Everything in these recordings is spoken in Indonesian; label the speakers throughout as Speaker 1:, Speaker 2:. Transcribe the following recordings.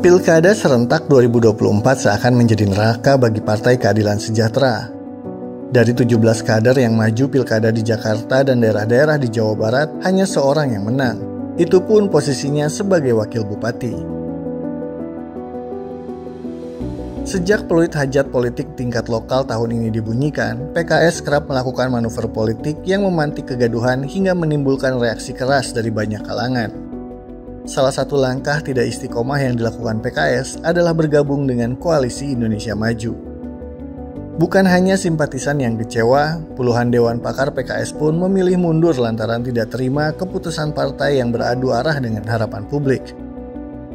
Speaker 1: Pilkada serentak 2024 seakan menjadi neraka bagi Partai Keadilan Sejahtera. Dari 17 kader yang maju pilkada di Jakarta dan daerah-daerah di Jawa Barat, hanya seorang yang menang. Itu pun posisinya sebagai wakil bupati. Sejak peluit hajat politik tingkat lokal tahun ini dibunyikan, PKS kerap melakukan manuver politik yang memantik kegaduhan hingga menimbulkan reaksi keras dari banyak kalangan. Salah satu langkah tidak istiqomah yang dilakukan PKS adalah bergabung dengan Koalisi Indonesia Maju. Bukan hanya simpatisan yang kecewa, puluhan dewan pakar PKS pun memilih mundur lantaran tidak terima keputusan partai yang beradu arah dengan harapan publik.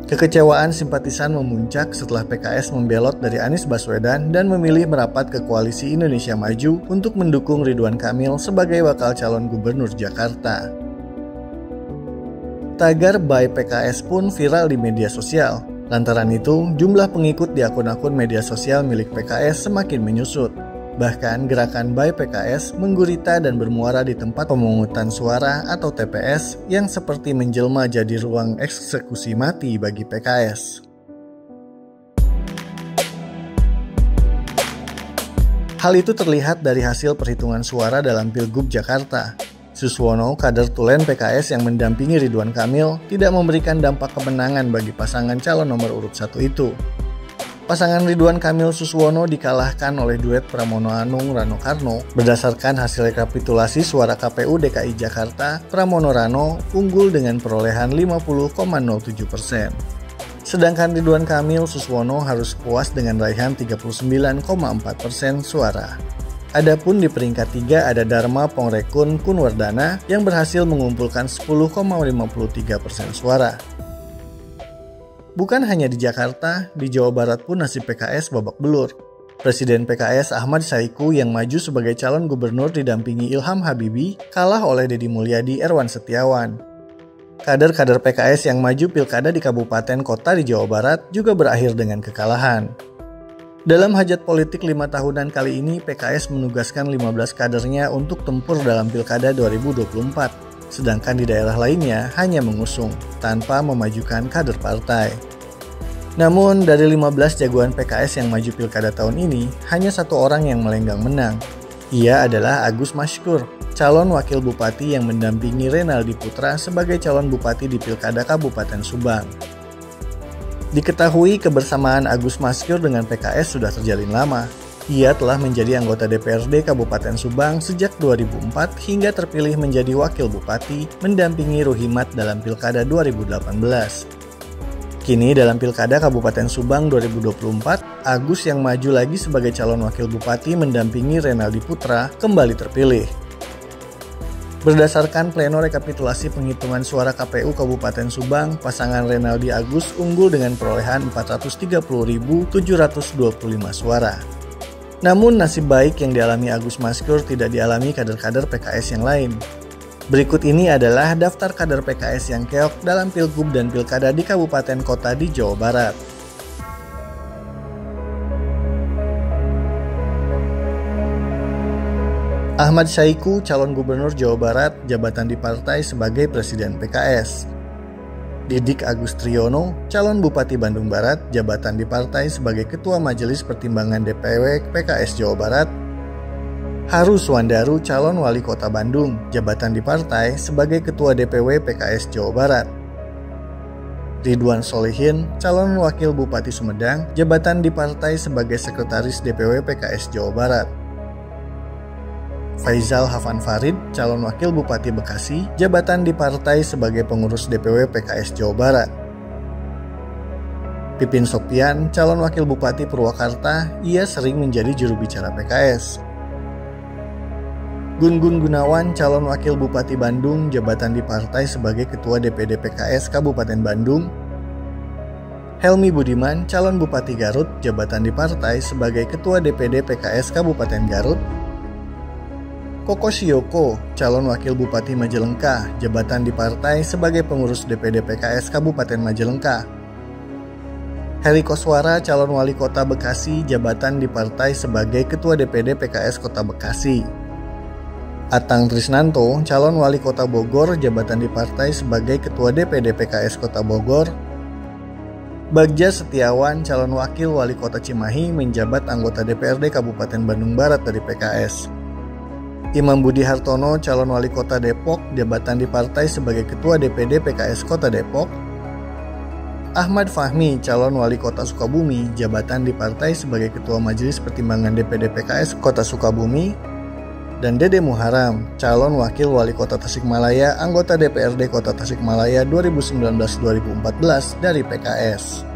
Speaker 1: Kekecewaan simpatisan memuncak setelah PKS membelot dari Anies Baswedan dan memilih merapat ke Koalisi Indonesia Maju untuk mendukung Ridwan Kamil sebagai bakal calon gubernur Jakarta. Tagar By PKS pun viral di media sosial. Lantaran itu, jumlah pengikut di akun-akun media sosial milik PKS semakin menyusut. Bahkan gerakan By PKS menggurita dan bermuara di tempat pemungutan suara atau TPS yang seperti menjelma jadi ruang eksekusi mati bagi PKS. Hal itu terlihat dari hasil perhitungan suara dalam Pilgub Jakarta. Suswono, kader Tulen PKS yang mendampingi Ridwan Kamil, tidak memberikan dampak kemenangan bagi pasangan calon nomor urut 1 itu. Pasangan Ridwan Kamil Suswono dikalahkan oleh duet Pramono Anung-Rano Karno. Berdasarkan hasil rekapitulasi suara KPU DKI Jakarta, Pramono Rano unggul dengan perolehan 50,07%. Sedangkan Ridwan Kamil Suswono harus puas dengan raihan 39,4% suara. Adapun di peringkat 3 ada Dharma Pongrekun Kunwardana yang berhasil mengumpulkan 10,53% suara. Bukan hanya di Jakarta, di Jawa Barat pun nasib PKS babak belur. Presiden PKS Ahmad Saiku yang maju sebagai calon gubernur didampingi Ilham Habibie kalah oleh Deddy Mulyadi Erwan Setiawan. Kader-kader PKS yang maju pilkada di kabupaten kota di Jawa Barat juga berakhir dengan kekalahan. Dalam hajat politik 5 tahunan kali ini, PKS menugaskan 15 kadernya untuk tempur dalam Pilkada 2024, sedangkan di daerah lainnya hanya mengusung, tanpa memajukan kader partai. Namun, dari 15 jagoan PKS yang maju Pilkada tahun ini, hanya satu orang yang melenggang menang. Ia adalah Agus Maskur, calon wakil bupati yang mendampingi Renaldi Putra sebagai calon bupati di Pilkada Kabupaten Subang. Diketahui kebersamaan Agus Maskur dengan PKS sudah terjalin lama. Ia telah menjadi anggota DPRD Kabupaten Subang sejak 2004 hingga terpilih menjadi wakil bupati mendampingi Ruhimat dalam Pilkada 2018. Kini dalam Pilkada Kabupaten Subang 2024, Agus yang maju lagi sebagai calon wakil bupati mendampingi Renaldi Putra kembali terpilih. Berdasarkan pleno rekapitulasi penghitungan suara KPU Kabupaten Subang, pasangan Renaldi Agus unggul dengan perolehan 430.725 suara. Namun nasib baik yang dialami Agus Maskur tidak dialami kader-kader PKS yang lain. Berikut ini adalah daftar kader PKS yang keok dalam Pilgub dan Pilkada di kabupaten kota di Jawa Barat. Ahmad Saiku, calon gubernur Jawa Barat, jabatan di partai sebagai presiden PKS. Didik Agus Triyono, calon bupati Bandung Barat, jabatan di partai sebagai ketua Majelis Pertimbangan DPW PKS Jawa Barat. Haru Suwandaru, calon wali kota Bandung, jabatan di partai sebagai ketua DPW PKS Jawa Barat. Ridwan Solihin, calon wakil bupati Sumedang, jabatan di partai sebagai sekretaris DPW PKS Jawa Barat. Faizal Hafan Farid, calon wakil bupati Bekasi, jabatan di partai sebagai pengurus DPW PKS Jawa Barat. Pipin Sopian, calon wakil bupati Purwakarta, ia sering menjadi juru bicara PKS. Gun-Gun Gunawan, calon wakil bupati Bandung, jabatan di partai sebagai ketua DPD PKS Kabupaten Bandung. Helmi Budiman, calon bupati Garut, jabatan di partai sebagai ketua DPD PKS Kabupaten Garut. Koko Siyoko, calon wakil bupati Majalengka, jabatan di partai sebagai pengurus DPD PKS Kabupaten Majalengka. Heri Koswara, calon wali kota Bekasi, jabatan di partai sebagai ketua DPD PKS Kota Bekasi. Atang Trisnanto, calon wali kota Bogor, jabatan di partai sebagai ketua DPD PKS Kota Bogor. Bagja Setiawan, calon wakil wali kota Cimahi, menjabat anggota DPRD Kabupaten Bandung Barat dari PKS. Imam Budi Hartono, calon wali kota Depok, jabatan di partai sebagai ketua DPD PKS Kota Depok. Ahmad Fahmi, calon wali kota Sukabumi, jabatan di partai sebagai ketua Majelis Pertimbangan DPD PKS Kota Sukabumi. Dan Dede Muharam, calon wakil wali kota Tasikmalaya, anggota DPRD Kota Tasikmalaya 2019-2014 dari PKS.